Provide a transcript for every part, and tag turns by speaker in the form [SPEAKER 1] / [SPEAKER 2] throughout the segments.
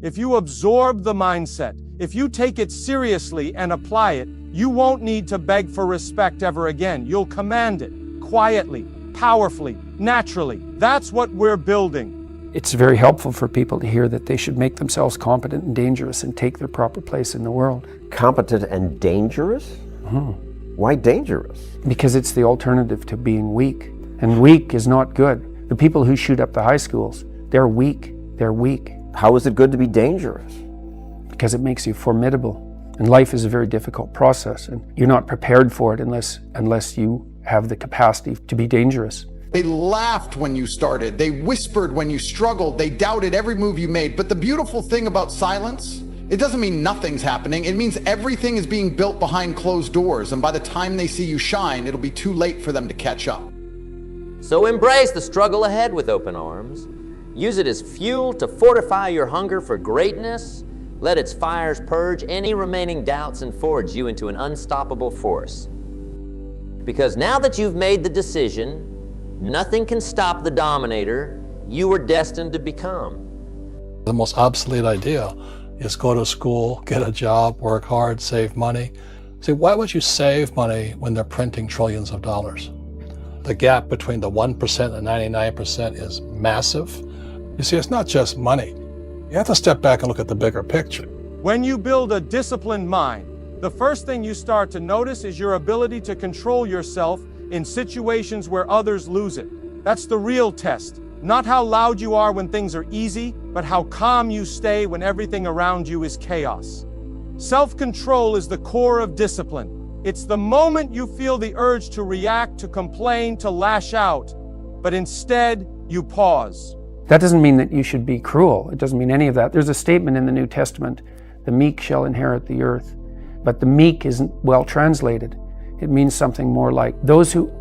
[SPEAKER 1] If you absorb the mindset, if you take it seriously and apply it, you won't need to beg for respect ever again. You'll command it, quietly, powerfully, naturally. That's what we're building.
[SPEAKER 2] It's very helpful for people to hear that they should make themselves competent and dangerous and take their proper place in the world.
[SPEAKER 3] Competent and dangerous?
[SPEAKER 2] Mm-hmm.
[SPEAKER 3] Why dangerous?
[SPEAKER 2] Because it's the alternative to being weak. And weak is not good. The people who shoot up the high schools, they're weak. They're weak.
[SPEAKER 3] How is it good to be dangerous?
[SPEAKER 2] Because it makes you formidable. And life is a very difficult process, and you're not prepared for it unless you have the capacity to be dangerous.
[SPEAKER 4] They laughed when you started. They whispered when you struggled. They doubted every move you made. But the beautiful thing about silence, it doesn't mean nothing's happening. It means everything is being built behind closed doors. And by the time they see you shine, it'll be too late for them to catch up.
[SPEAKER 5] So embrace the struggle ahead with open arms. Use it as fuel to fortify your hunger for greatness. Let its fires purge any remaining doubts and forge you into an unstoppable force. Because now that you've made the decision, nothing can stop the dominator you were destined to become.
[SPEAKER 6] The most obsolete idea is go to school, get a job, work hard, save money. See, why would you save money when they're printing trillions of dollars? The gap between the 1% and 99% is massive. You see, it's not just money. You have to step back and look at the bigger picture.
[SPEAKER 1] When you build a disciplined mind, the first thing you start to notice is your ability to control yourself in situations where others lose it. That's the real test. Not how loud you are when things are easy, but how calm you stay when everything around you is chaos. Self-control is the core of discipline. It's the moment you feel the urge to react, to complain, to lash out, but instead you pause.
[SPEAKER 2] That doesn't mean that you should be cruel. It doesn't mean any of that. There's a statement in the New Testament, the meek shall inherit the earth. But the meek isn't well translated. It means something more like, those who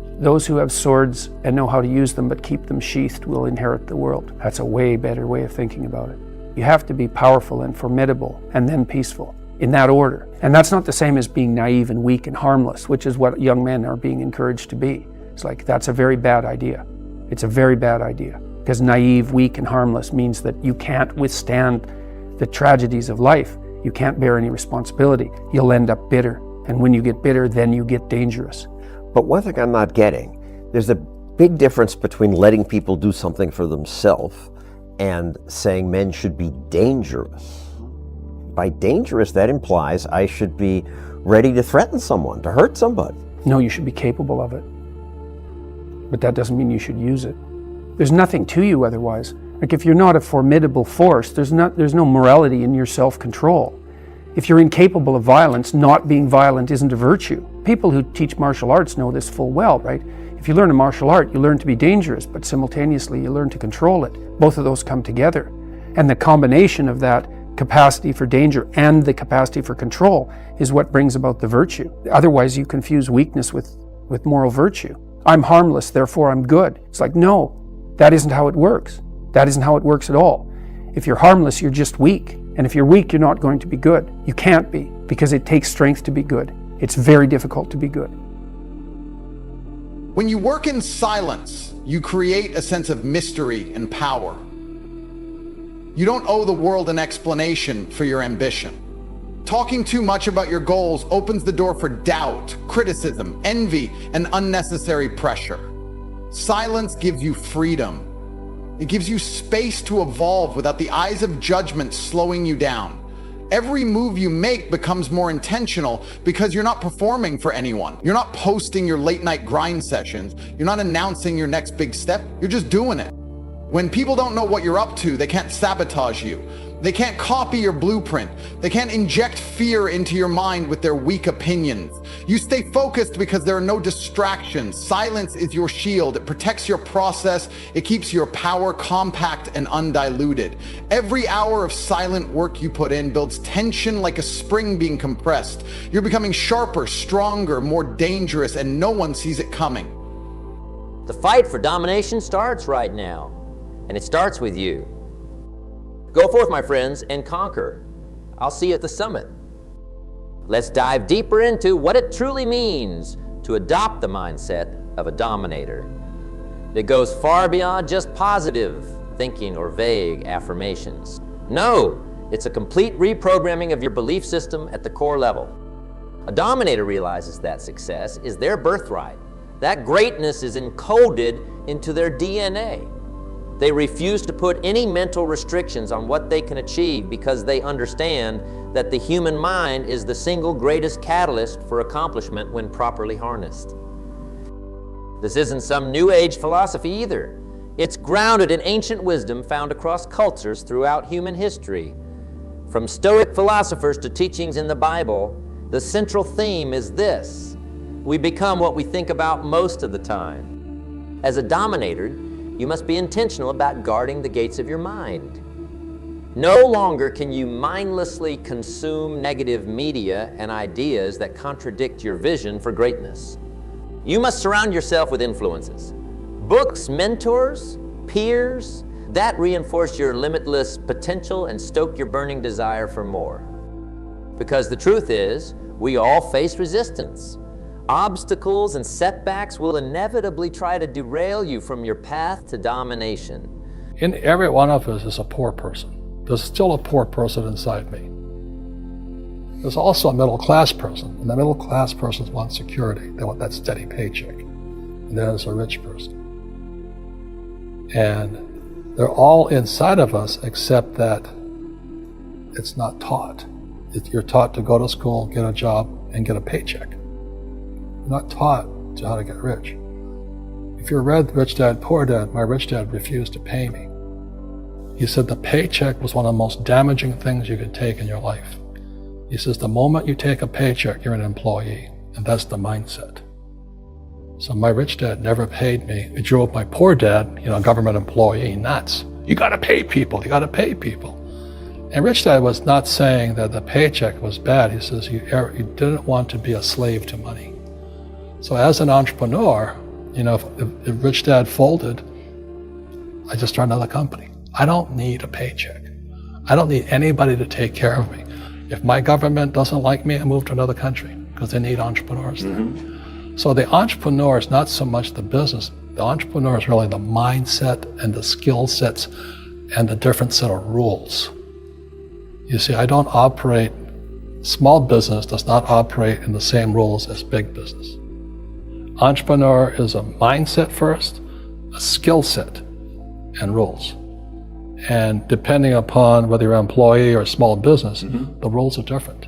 [SPEAKER 2] have swords and know how to use them but keep them sheathed will inherit the world. That's a way better way of thinking about it. You have to be powerful and formidable and then peaceful, in that order. And that's not the same as being naive and weak and harmless, which is what young men are being encouraged to be. It's like, that's a very bad idea. It's a very bad idea. Because naive, weak, and harmless means that you can't withstand the tragedies of life. You can't bear any responsibility. You'll end up bitter. And when you get bitter, then you get dangerous.
[SPEAKER 3] But one thing I'm not getting, there's a big difference between letting people do something for themselves and saying men should be dangerous. By dangerous, that implies I should be ready to threaten someone, to hurt somebody.
[SPEAKER 2] No, you should be capable of it. But that doesn't mean you should use it. There's nothing to you otherwise. Like if you're not a formidable force, there's no morality in your self-control. If you're incapable of violence, not being violent isn't a virtue. People who teach martial arts know this full well, right? If you learn a martial art, you learn to be dangerous, but simultaneously you learn to control it. Both of those come together. And the combination of that capacity for danger and the capacity for control is what brings about the virtue. Otherwise you confuse weakness with moral virtue. I'm harmless, therefore I'm good. It's like, no, that isn't how it works. That isn't how it works at all. If you're harmless, you're just weak. And if you're weak, you're not going to be good. You can't be, because it takes strength to be good. It's very difficult to be good.
[SPEAKER 4] When you work in silence, you create a sense of mystery and power. You don't owe the world an explanation for your ambition. Talking too much about your goals opens the door for doubt, criticism, envy, and unnecessary pressure. Silence gives you freedom. It gives you space to evolve without the eyes of judgment slowing you down. Every move you make becomes more intentional because you're not performing for anyone. You're not posting your late night grind sessions. You're not announcing your next big step. You're just doing it. When people don't know what you're up to, they can't sabotage you. They can't copy your blueprint. They can't inject fear into your mind with their weak opinions. You stay focused because there are no distractions. Silence is your shield. It protects your process. It keeps your power compact and undiluted. Every hour of silent work you put in builds tension like a spring being compressed. You're becoming sharper, stronger, more dangerous, and no one sees it coming.
[SPEAKER 5] The fight for domination starts right now, and it starts with you. Go forth, my friends, and conquer. I'll see you at the summit. Let's dive deeper into what it truly means to adopt the mindset of a dominator. It goes far beyond just positive thinking or vague affirmations. No, It's a complete reprogramming of your belief system at the core level. A dominator realizes that success is their birthright. That greatness is encoded into their DNA. They refuse to put any mental restrictions on what they can achieve because they understand that the human mind is the single greatest catalyst for accomplishment when properly harnessed. This isn't some new age philosophy either. It's grounded in ancient wisdom found across cultures throughout human history. From Stoic philosophers to teachings in the Bible, the central theme is this: we become what we think about most of the time. As a dominator, you must be intentional about guarding the gates of your mind. No longer can you mindlessly consume negative media and ideas that contradict your vision for greatness. You must surround yourself with influences. Books, mentors, peers, that reinforce your limitless potential and stoke your burning desire for more. Because the truth is, we all face resistance. Obstacles and setbacks will inevitably try to derail you from your path to domination.
[SPEAKER 6] In every one of us is a poor person. There's still a poor person inside me. There's also a middle class person, and the middle class persons want security. They want that steady paycheck. And then there's a rich person. And they're all inside of us, except that it's not taught. You're taught to go to school, get a job, and get a paycheck. You're not taught to how to get rich. If you read Rich Dad, Poor Dad, my rich dad refused to pay me. He said the paycheck was one of the most damaging things you could take in your life. He says the moment you take a paycheck, you're an employee, and that's the mindset. So my rich dad never paid me. It drove my poor dad, government employee, nuts. You gotta pay people, you gotta pay people. And Rich Dad was not saying that the paycheck was bad. He says you didn't want to be a slave to money. So as an entrepreneur, if Rich Dad folded, I just started another company. I don't need a paycheck. I don't need anybody to take care of me. If my government doesn't like me, I move to another country because they need entrepreneurs there. So the entrepreneur is not so much the business. The entrepreneur is really the mindset and the skill sets and the different set of rules. You see, small business does not operate in the same rules as big business. Entrepreneur is a mindset first, a skill set, and rules. And depending upon whether you're an employee or a small business, the rules are different.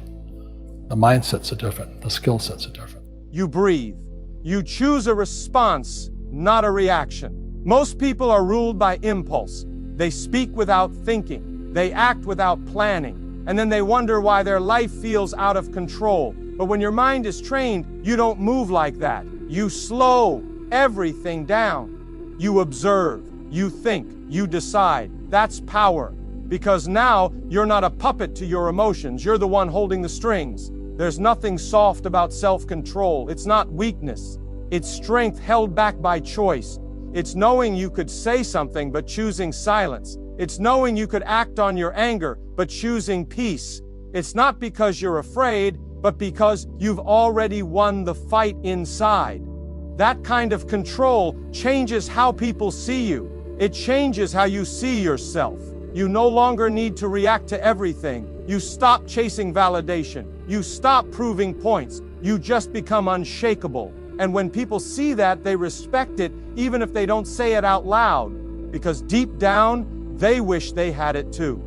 [SPEAKER 6] The mindsets are different. The skill sets are different.
[SPEAKER 1] You breathe. You choose a response, not a reaction. Most people are ruled by impulse. They speak without thinking. They act without planning. And then they wonder why their life feels out of control. But when your mind is trained, you don't move like that. You slow everything down. You observe. You think. You decide. That's power. Because now you're not a puppet to your emotions. You're the one holding the strings. There's nothing soft about self-control. It's not weakness. It's strength held back by choice. It's knowing you could say something but choosing silence. It's knowing you could act on your anger but choosing peace. It's not because you're afraid, but because you've already won the fight inside. That kind of control changes how people see you. It changes how you see yourself. You no longer need to react to everything. You stop chasing validation. You stop proving points. You just become unshakable. And when people see that, they respect it, even if they don't say it out loud, because deep down, they wish they had it too.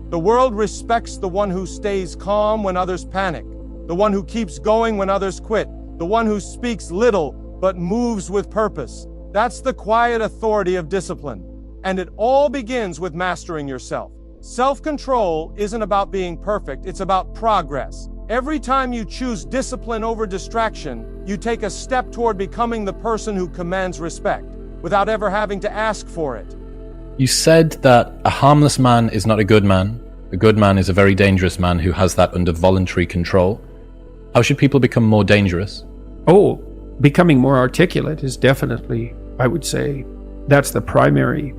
[SPEAKER 1] The world respects the one who stays calm when others panic, the one who keeps going when others quit, the one who speaks little but moves with purpose. That's the quiet authority of discipline. And it all begins with mastering yourself. Self-control isn't about being perfect, it's about progress. Every time you choose discipline over distraction, you take a step toward becoming the person who commands respect, without ever having to ask for it.
[SPEAKER 7] You said that a harmless man is not a good man. A good man is a very dangerous man who has that under voluntary control. How should people become more dangerous?
[SPEAKER 2] Becoming more articulate is definitely, I would say, that's the primary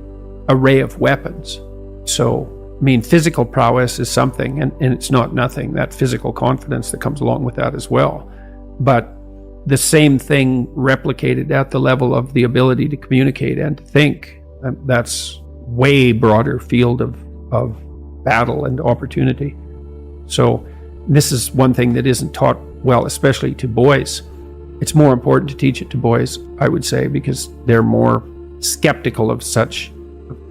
[SPEAKER 2] array of weapons. So, physical prowess is something, and it's not nothing, that physical confidence that comes along with that as well. But the same thing replicated at the level of the ability to communicate and to think, that's way broader field of battle and opportunity. So this is one thing that isn't taught well, especially to boys. It's more important to teach it to boys, I would say, because they're more skeptical of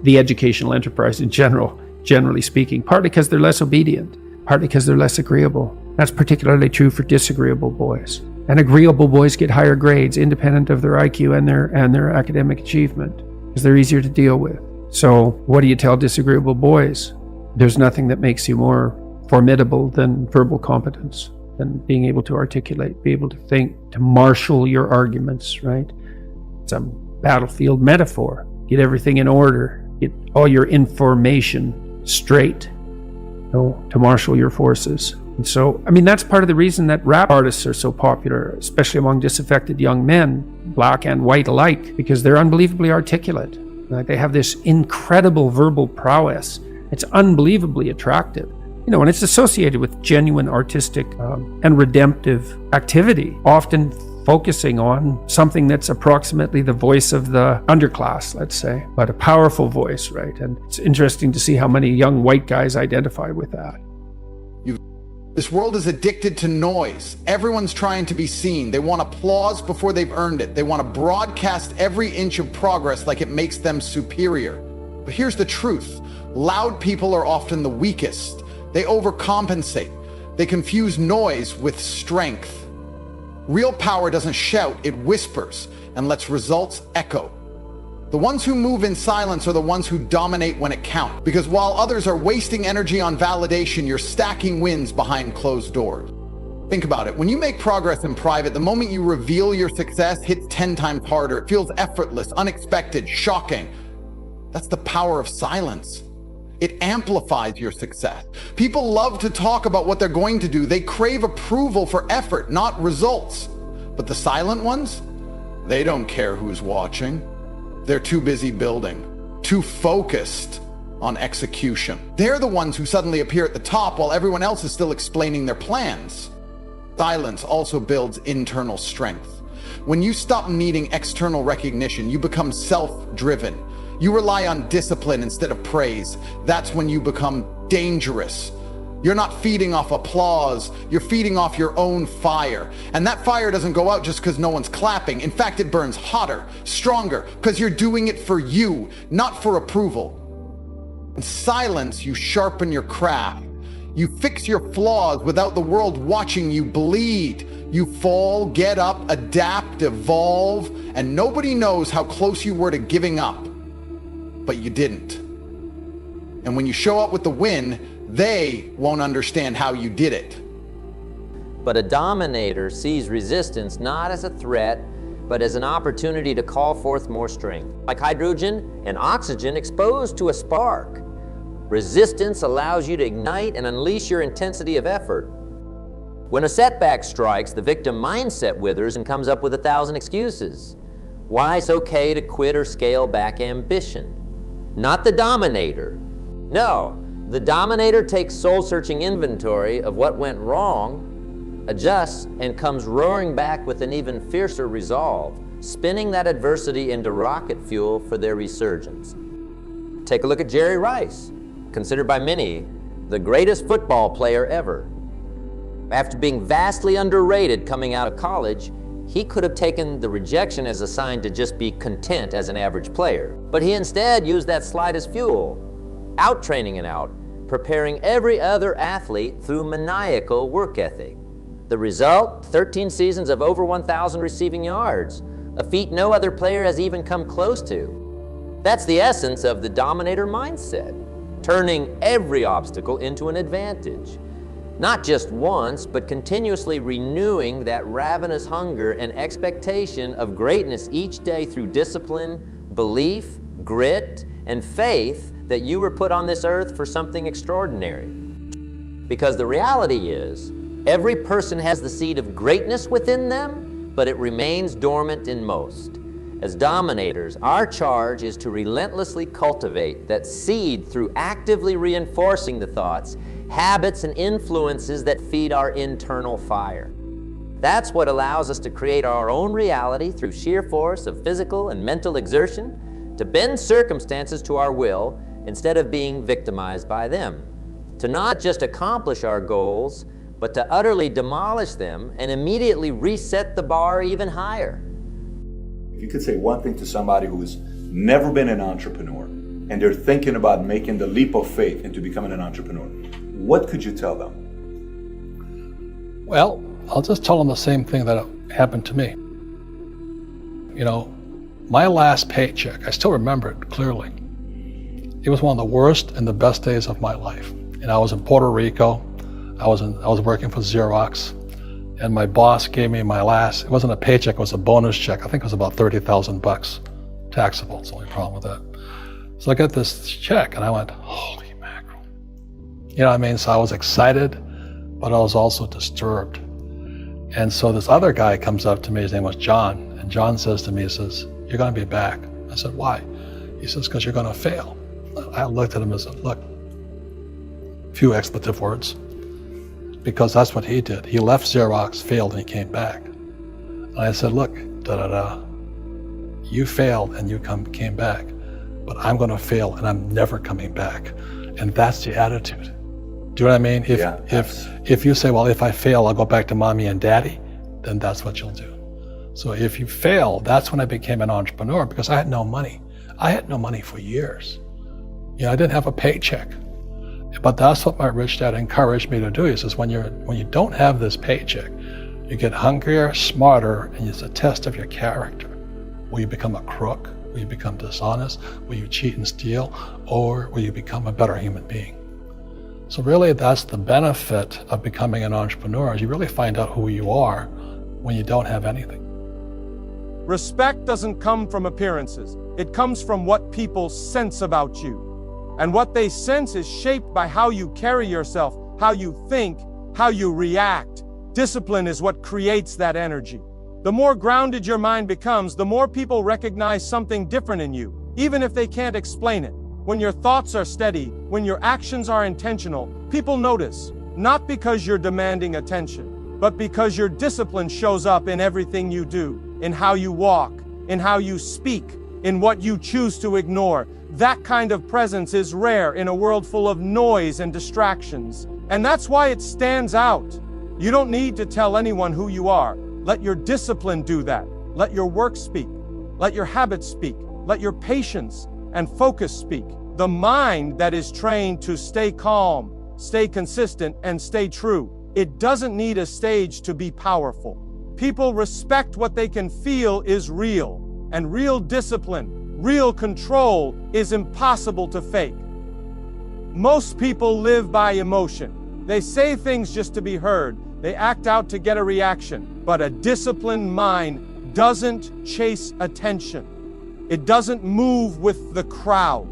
[SPEAKER 2] the educational enterprise in general, generally speaking, partly because they're less obedient, partly because they're less agreeable. That's particularly true for disagreeable boys. And agreeable boys get higher grades independent of their IQ and their academic achievement, because they're easier to deal with. So what do you tell disagreeable boys? There's nothing that makes you more formidable than verbal competence, than being able to articulate, be able to think, to marshal your arguments, right? It's a battlefield metaphor. Get everything in order. Get all your information straight, to marshal your forces. And so, that's part of the reason that rap artists are so popular, especially among disaffected young men, black and white alike, because they're unbelievably articulate. Like, they have this incredible verbal prowess. It's unbelievably attractive. And it's associated with genuine artistic and redemptive activity, often focusing on something that's approximately the voice of the underclass, let's say, but a powerful voice, right? And it's interesting to see how many young white guys identify with that.
[SPEAKER 4] This world is addicted to noise. Everyone's trying to be seen. They want applause before they've earned it. They want to broadcast every inch of progress like it makes them superior. But here's the truth. Loud people are often the weakest. They overcompensate. They confuse noise with strength. Real power doesn't shout, it whispers and lets results echo. The ones who move in silence are the ones who dominate when it counts. Because while others are wasting energy on validation, you're stacking wins behind closed doors. Think about it. When you make progress in private, the moment you reveal your success hits 10 times harder. It feels effortless, unexpected, shocking. That's the power of silence. It amplifies your success. People love to talk about what they're going to do. They crave approval for effort, not results. But the silent ones, they don't care who's watching. They're too busy building, too focused on execution. They're the ones who suddenly appear at the top while everyone else is still explaining their plans. Silence also builds internal strength. When you stop needing external recognition, you become self-driven. You rely on discipline instead of praise. That's when you become dangerous. You're not feeding off applause, you're feeding off your own fire. And that fire doesn't go out just because no one's clapping. In fact, it burns hotter, stronger, because you're doing it for you, not for approval. In silence, you sharpen your craft. You fix your flaws without the world watching you bleed. You fall, get up, adapt, evolve, and nobody knows how close you were to giving up. But you didn't. And when you show up with the win, they won't understand how you did it.
[SPEAKER 5] But a dominator sees resistance not as a threat, but as an opportunity to call forth more strength. Like hydrogen and oxygen exposed to a spark. Resistance allows you to ignite and unleash your intensity of effort. When a setback strikes, the victim mindset withers and comes up with 1,000 excuses. Why it's okay to quit or scale back ambition. Not the dominator. No, the dominator takes soul-searching inventory of what went wrong, adjusts, and comes roaring back with an even fiercer resolve, spinning that adversity into rocket fuel for their resurgence. Take a look at Jerry Rice, considered by many the greatest football player ever. After being vastly underrated coming out of college, he could have taken the rejection as a sign to just be content as an average player. But he instead used that slide as fuel, out-training and out, preparing every other athlete through maniacal work ethic. The result, 13 seasons of over 1,000 receiving yards, a feat no other player has even come close to. That's the essence of the dominator mindset, turning every obstacle into an advantage. Not just once, but continuously renewing that ravenous hunger and expectation of greatness each day through discipline, belief, grit, and faith that you were put on this earth for something extraordinary. Because the reality is, every person has the seed of greatness within them, but it remains dormant in most. As dominators, our charge is to relentlessly cultivate that seed through actively reinforcing the thoughts, habits, and influences that feed our internal fire. That's what allows us to create our own reality through sheer force of physical and mental exertion, to bend circumstances to our will instead of being victimized by them. to not just accomplish our goals, but to utterly demolish them and immediately reset the bar even higher.
[SPEAKER 8] If you could say one thing to somebody who has never been an entrepreneur and they're thinking about making the leap of faith into becoming an entrepreneur, what could you tell them?
[SPEAKER 6] Well, I'll just tell them the same thing that happened to me. You know, my last paycheck, I still remember it clearly. It was one of the worst and the best days of my life. And I was in Puerto Rico. I was working for Xerox, and my boss gave me my last, it wasn't a paycheck, it was a bonus check. I think it was about $30,000 taxable. It's the only problem with that. So I got this check and I went, holy mackerel. You know what I mean? So I was excited, but I was also disturbed. And so this other guy comes up to me, his name was John, and John says to me, he says, you're gonna be back. I said, why? He says, because you're gonna fail. I looked at him and said, look, few expletive words, because that's what he did. He left Xerox, failed, and he came back. And I said, look, you failed and you came back, but I'm gonna fail and I'm never coming back. And that's the attitude. Do you know what I mean? If you say, well, if I fail, I'll go back to mommy and daddy, then that's what you'll do. So if you fail, that's when I became an entrepreneur, because I had no money. I had no money for years. You know, I didn't have a paycheck. But that's what my rich dad encouraged me to do. He says, when you don't have this paycheck, you get hungrier, smarter, and it's a test of your character. Will you become a crook? Will you become dishonest? Will you cheat and steal? Or will you become a better human being? So really, that's the benefit of becoming an entrepreneur, is you really find out who you are when you don't have anything.
[SPEAKER 1] Respect doesn't come from appearances. It comes from what people sense about you. And what they sense is shaped by how you carry yourself, how you think, how you react. Discipline is what creates that energy. The more grounded your mind becomes, the more people recognize something different in you, even if they can't explain it. When your thoughts are steady, when your actions are intentional, people notice, not because you're demanding attention, but because your discipline shows up in everything you do, in how you walk, in how you speak, in what you choose to ignore. That kind of presence is rare in a world full of noise and distractions. And that's why it stands out. You don't need to tell anyone who you are. Let your discipline do that. Let your work speak. Let your habits speak. Let your patience and focus speak. The mind that is trained to stay calm, stay consistent, and stay true. It doesn't need a stage to be powerful. People respect what they can feel is real. And real discipline, real control is impossible to fake. Most people live by emotion. They say things just to be heard. They act out to get a reaction. But a disciplined mind doesn't chase attention. It doesn't move with the crowd.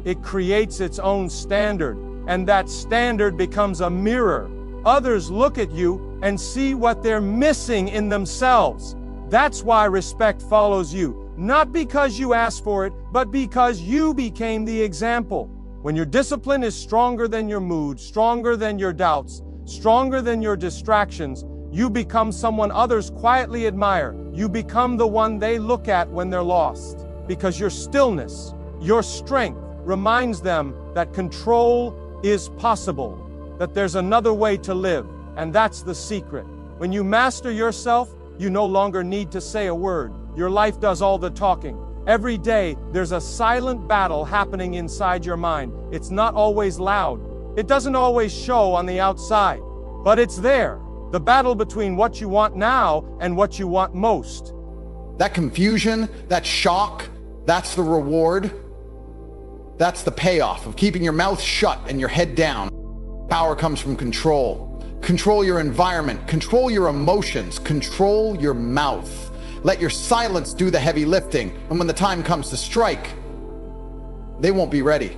[SPEAKER 1] It creates its own standard, and that standard becomes a mirror. Others look at you and see what they're missing in themselves. That's why respect follows you, not because you asked for it, but because you became the example. When your discipline is stronger than your mood, stronger than your doubts, stronger than your distractions, you become someone others quietly admire. You become the one they look at when they're lost. Because your stillness, your strength, reminds them that control is possible, that there's another way to live, and that's the secret. When you master yourself, you no longer need to say a word. Your life does all the talking. Every day, there's a silent battle happening inside your mind. It's not always loud. It doesn't always show on the outside, but it's there. The battle between what you want now and what you want most.
[SPEAKER 4] That confusion, that shock, that's the reward. That's the payoff of keeping your mouth shut and your head down. Power comes from control. Control your environment, control your emotions, control your mouth. Let your silence do the heavy lifting, and when the time comes to strike, they won't be ready.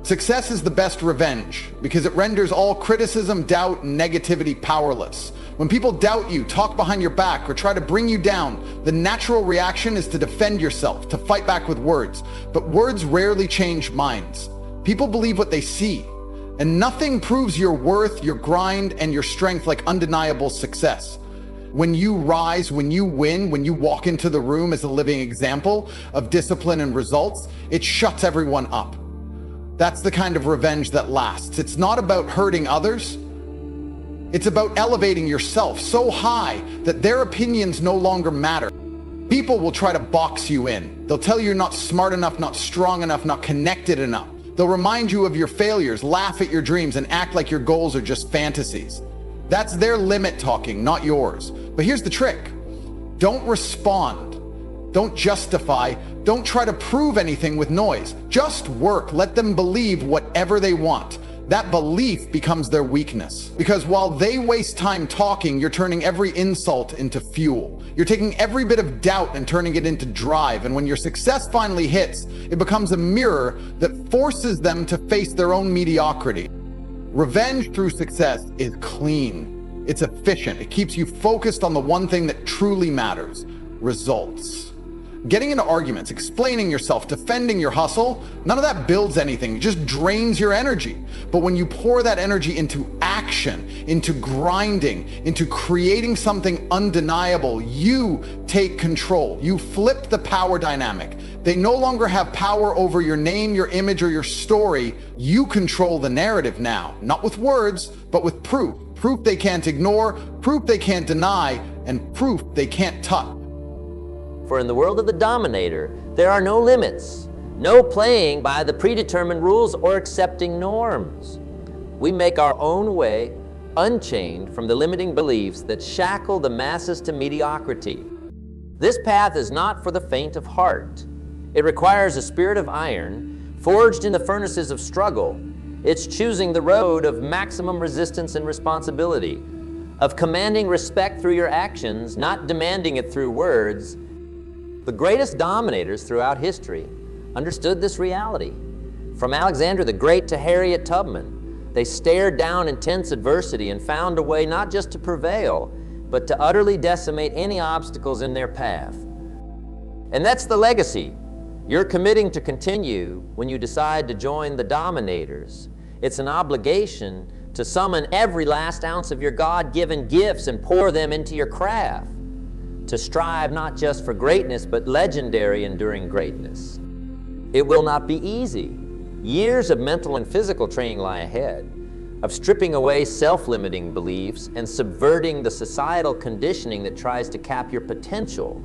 [SPEAKER 4] Success is the best revenge because it renders all criticism, doubt, and negativity powerless. When people doubt you, talk behind your back, or try to bring you down, the natural reaction is to defend yourself, to fight back with words. But words rarely change minds. People believe what they see, and nothing proves your worth, your grind, and your strength like undeniable success. When you rise, when you win, when you walk into the room as a living example of discipline and results, it shuts everyone up. That's the kind of revenge that lasts. It's not about hurting others. It's about elevating yourself so high that their opinions no longer matter. People will try to box you in. They'll tell you you're not smart enough, not strong enough, not connected enough. They'll remind you of your failures, laugh at your dreams, and act like your goals are just fantasies. That's their limit talking, not yours. But here's the trick. Don't respond. Don't justify. Don't try to prove anything with noise. Just work. Let them believe whatever they want. That belief becomes their weakness. Because while they waste time talking, you're turning every insult into fuel. You're taking every bit of doubt and turning it into drive. And when your success finally hits, it becomes a mirror that forces them to face their own mediocrity. Revenge through success is clean. It's efficient. It keeps you focused on the one thing that truly matters: results. Getting into arguments, explaining yourself, defending your hustle, none of that builds anything. It just drains your energy. But when you pour that energy into action, into grinding, into creating something undeniable, you take control. You flip the power dynamic. They no longer have power over your name, your image, or your story. You control the narrative now, not with words, but with proof. Proof they can't ignore, proof they can't deny, and proof they can't touch.
[SPEAKER 5] For in the world of the dominator, there are no limits, no playing by the predetermined rules or accepting norms. We make our own way, unchained from the limiting beliefs that shackle the masses to mediocrity. This path is not for the faint of heart. It requires a spirit of iron, forged in the furnaces of struggle. It's choosing the road of maximum resistance and responsibility, of commanding respect through your actions, not demanding it through words. The greatest dominators throughout history understood this reality. From Alexander the Great to Harriet Tubman, they stared down intense adversity and found a way not just to prevail, but to utterly decimate any obstacles in their path. And that's the legacy you're committing to continue when you decide to join the dominators. It's an obligation to summon every last ounce of your God-given gifts and pour them into your craft. To strive not just for greatness, but legendary, enduring greatness. It will not be easy. Years of mental and physical training lie ahead, of stripping away self-limiting beliefs and subverting the societal conditioning that tries to cap your potential.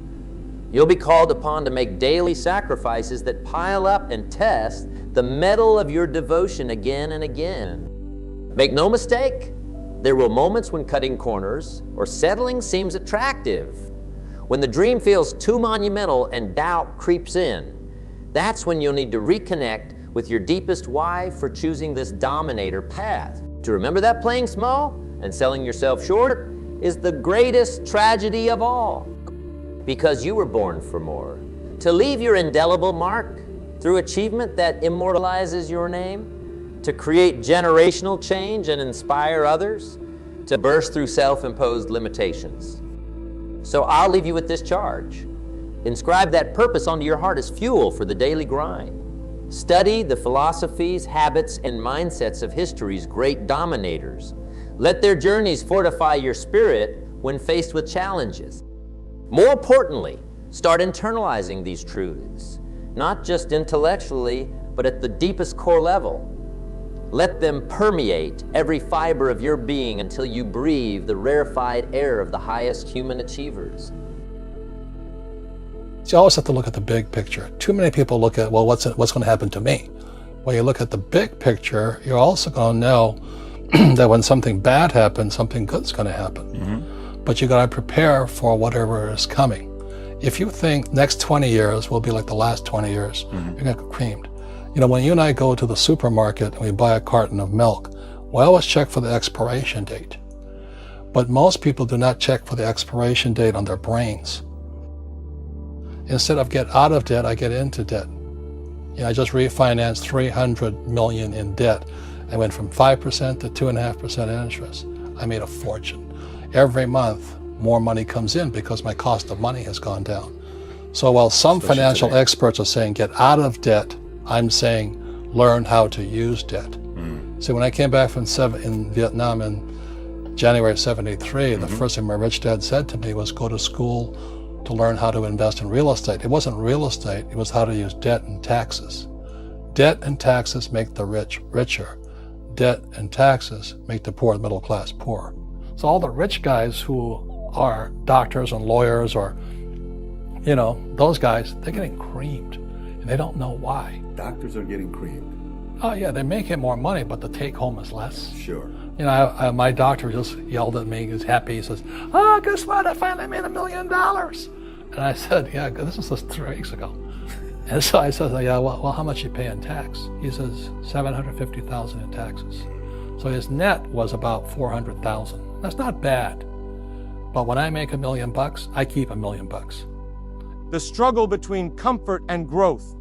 [SPEAKER 5] You'll be called upon to make daily sacrifices that pile up and test the mettle of your devotion again and again. Make no mistake, there will moments when cutting corners or settling seems attractive. When the dream feels too monumental and doubt creeps in, that's when you'll need to reconnect with your deepest why for choosing this dominator path. To remember that playing small and selling yourself short is the greatest tragedy of all. Because you were born for more. To leave your indelible mark through achievement that immortalizes your name, to create generational change and inspire others, to burst through self-imposed limitations. So I'll leave you with this charge. Inscribe that purpose onto your heart as fuel for the daily grind. Study the philosophies, habits, and mindsets of history's great dominators. Let their journeys fortify your spirit when faced with challenges. More importantly, start internalizing these truths, not just intellectually, but at the deepest core level. Let them permeate every fiber of your being until you breathe the rarefied air of the highest human achievers.
[SPEAKER 6] So you always have to look at the big picture. Too many people look at, well, what's going to happen to me? When you look at the big picture, you're also going to know that when something bad happens, something good's going to happen. Mm-hmm. But you got to prepare for whatever is coming. If you think next 20 years will be like the last 20 years, mm-hmm. you're going to get creamed. You know, when you and I go to the supermarket and we buy a carton of milk, we always check for the expiration date. But most people do not check for the expiration date on their brains. Instead of get out of debt, I get into debt. You know, I just refinanced $300 million in debt. I went from 5% to 2.5% interest. I made a fortune. Every month, more money comes in because my cost of money has gone down. So while some financial experts are saying get out of debt, I'm saying learn how to use debt. Mm. So when I came back from in Vietnam in January 73, mm-hmm. the first thing my rich dad said to me was go to school to learn how to invest in real estate. It wasn't real estate, it was how to use debt and taxes. Debt and taxes make the rich richer. Debt and taxes make the poor and middle class poor. So all the rich guys who are doctors and lawyers or, those guys, they're getting creamed. And they don't know why.
[SPEAKER 8] Doctors are getting creamed.
[SPEAKER 6] Oh yeah, they're making more money, but the take home is less.
[SPEAKER 8] Sure.
[SPEAKER 6] My doctor just yelled at me. He's happy. He says, "Oh, guess what? I finally made $1 million." And I said, "Yeah, this was just 3 weeks ago." And so I said, "Yeah, well, how much you pay in tax?" He says, $750,000 in taxes. So his net was about $400,000. That's not bad. But when I make $1 million, I keep $1 million.
[SPEAKER 1] The struggle between comfort and growth.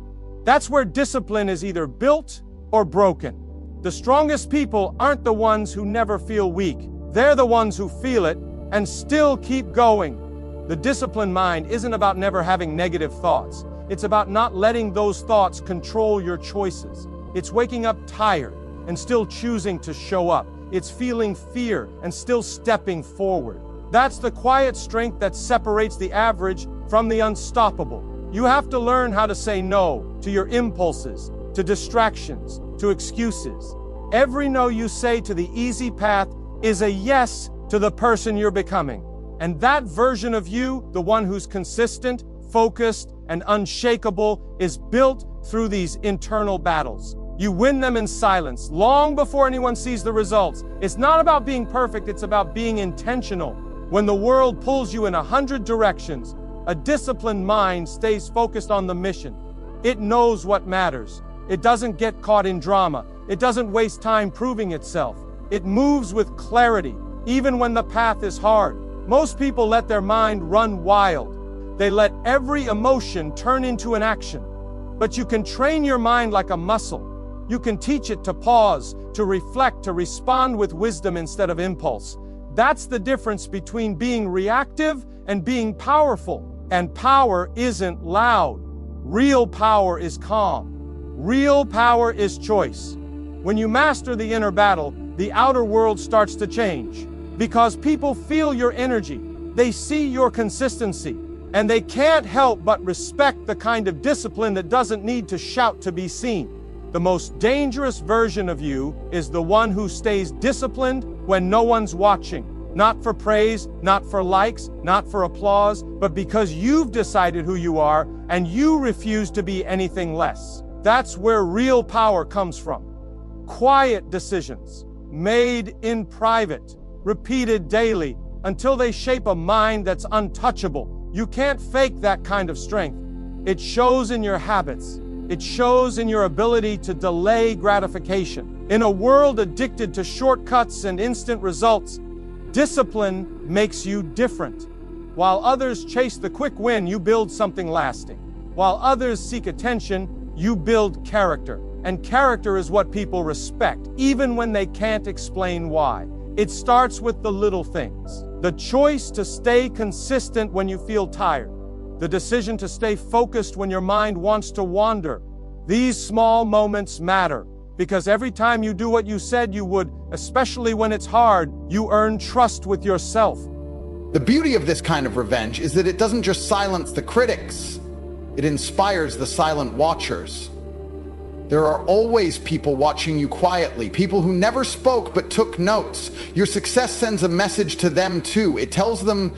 [SPEAKER 1] That's where discipline is either built or broken. The strongest people aren't the ones who never feel weak. They're the ones who feel it and still keep going. The disciplined mind isn't about never having negative thoughts. It's about not letting those thoughts control your choices. It's waking up tired and still choosing to show up. It's feeling fear and still stepping forward. That's the quiet strength that separates the average from the unstoppable. You have to learn how to say no to your impulses, to distractions, to excuses. Every no you say to the easy path is a yes to the person you're becoming. And that version of you, the one who's consistent, focused, and unshakable, is built through these internal battles. You win them in silence, long before anyone sees the results. It's not about being perfect, it's about being intentional. When the world pulls you in 100 directions, a disciplined mind stays focused on the mission. It knows what matters. It doesn't get caught in drama. It doesn't waste time proving itself. It moves with clarity, even when the path is hard. Most people let their mind run wild. They let every emotion turn into an action. But you can train your mind like a muscle. You can teach it to pause, to reflect, to respond with wisdom instead of impulse. That's the difference between being reactive and being powerful. And power isn't loud. Real power is calm. Real power is choice. When you master the inner battle, the outer world starts to change. Because people feel your energy, they see your consistency, and they can't help but respect the kind of discipline that doesn't need to shout to be seen. The most dangerous version of you is the one who stays disciplined when no one's watching. Not for praise, not for likes, not for applause, but because you've decided who you are and you refuse to be anything less. That's where real power comes from. Quiet decisions, made in private, repeated daily, until they shape a mind that's untouchable. You can't fake that kind of strength. It shows in your habits. It shows in your ability to delay gratification. In a world addicted to shortcuts and instant results, discipline makes you different. While others chase the quick win, you build something lasting. While others seek attention, you build character. And character is what people respect, even when they can't explain why. It starts with the little things. The choice to stay consistent when you feel tired. The decision to stay focused when your mind wants to wander. These small moments matter, because every time you do what you said you would, especially when it's hard, you earn trust with yourself.
[SPEAKER 4] The beauty of this kind of revenge is that it doesn't just silence the critics, it inspires the silent watchers. There are always people watching you quietly, people who never spoke but took notes. Your success sends a message to them too. It tells them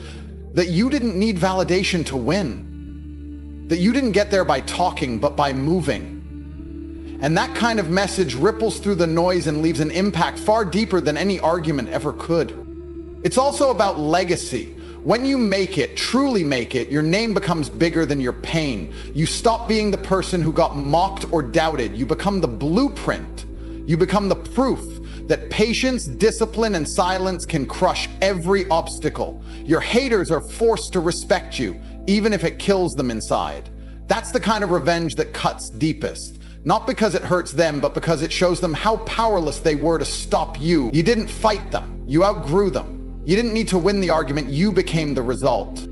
[SPEAKER 4] that you didn't need validation to win, that you didn't get there by talking but by moving. And that kind of message ripples through the noise and leaves an impact far deeper than any argument ever could. It's also about legacy. When you make it, truly make it, your name becomes bigger than your pain. You stop being the person who got mocked or doubted. You become the blueprint. You become the proof that patience, discipline, and silence can crush every obstacle. Your haters are forced to respect you, even if it kills them inside. That's the kind of revenge that cuts deepest. Not because it hurts them, but because it shows them how powerless they were to stop you. You didn't fight them. You outgrew them. You didn't need to win the argument, you became the result.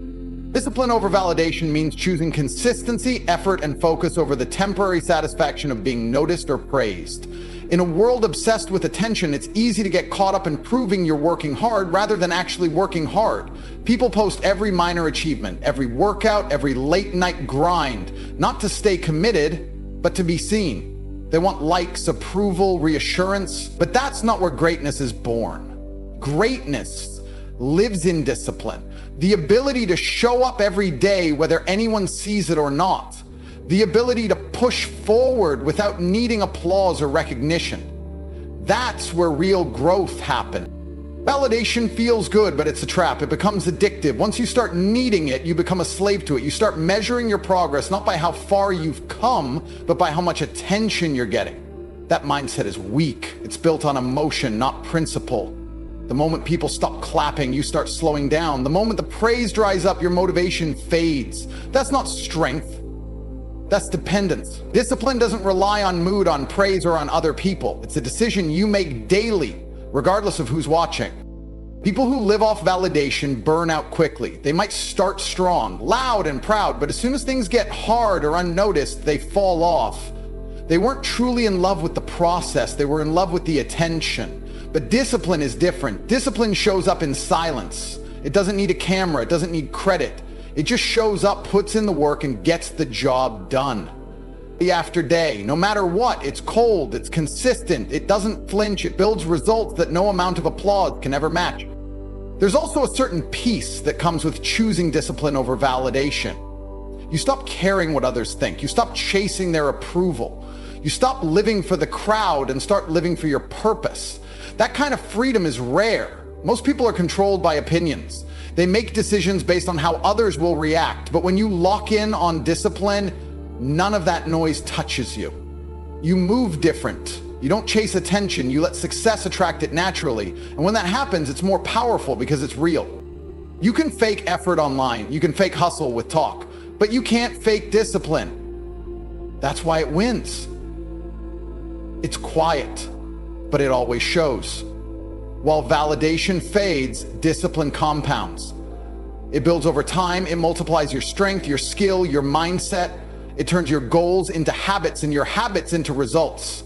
[SPEAKER 4] Discipline over validation means choosing consistency, effort, and focus over the temporary satisfaction of being noticed or praised. In a world obsessed with attention, it's easy to get caught up in proving you're working hard rather than actually working hard. People post every minor achievement, every workout, every late night grind, not to stay committed, but to be seen. They want likes, approval, reassurance, but that's not where greatness is born. Greatness lives in discipline. The ability to show up every day whether anyone sees it or not. The ability to push forward without needing applause or recognition. That's where real growth happens. Validation feels good, but it's a trap. It becomes addictive. Once you start needing it, you become a slave to it. You start measuring your progress not by how far you've come, but by how much attention you're getting. That mindset is weak. It's built on emotion, not principle. The moment people stop clapping, you start slowing down. The moment the praise dries up, your motivation fades. That's not strength. That's dependence. Discipline doesn't rely on mood, on praise, or on other people. It's a decision you make daily, regardless of who's watching. People who live off validation burn out quickly. They might start strong, loud and proud, but as soon as things get hard or unnoticed, they fall off. They weren't truly in love with the process. They were in love with the attention. But discipline is different. Discipline shows up in silence. It doesn't need a camera. It doesn't need credit. It just shows up, puts in the work, and gets the job done. Day after day, no matter what, it's cold, it's consistent, it doesn't flinch, it builds results that no amount of applause can ever match. There's also a certain peace that comes with choosing discipline over validation. You stop caring what others think. You stop chasing their approval. You stop living for the crowd and start living for your purpose. That kind of freedom is rare. Most people are controlled by opinions. They make decisions based on how others will react. But when you lock in on discipline, none of that noise touches you. You move different. You don't chase attention. You let success attract it naturally. And when that happens, it's more powerful because it's real. You can fake effort online. You can fake hustle with talk, but you can't fake discipline. That's why it wins. It's quiet, but it always shows. While validation fades, discipline compounds. It builds over time. It multiplies your strength, your skill, your mindset. It turns your goals into habits and your habits into results.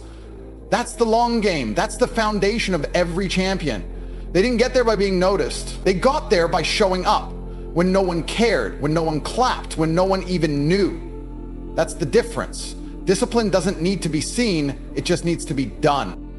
[SPEAKER 4] That's the long game. That's the foundation of every champion. They didn't get there by being noticed. They got there by showing up when no one cared, when no one clapped, when no one even knew. That's the difference. Discipline doesn't need to be seen. It just needs to be done.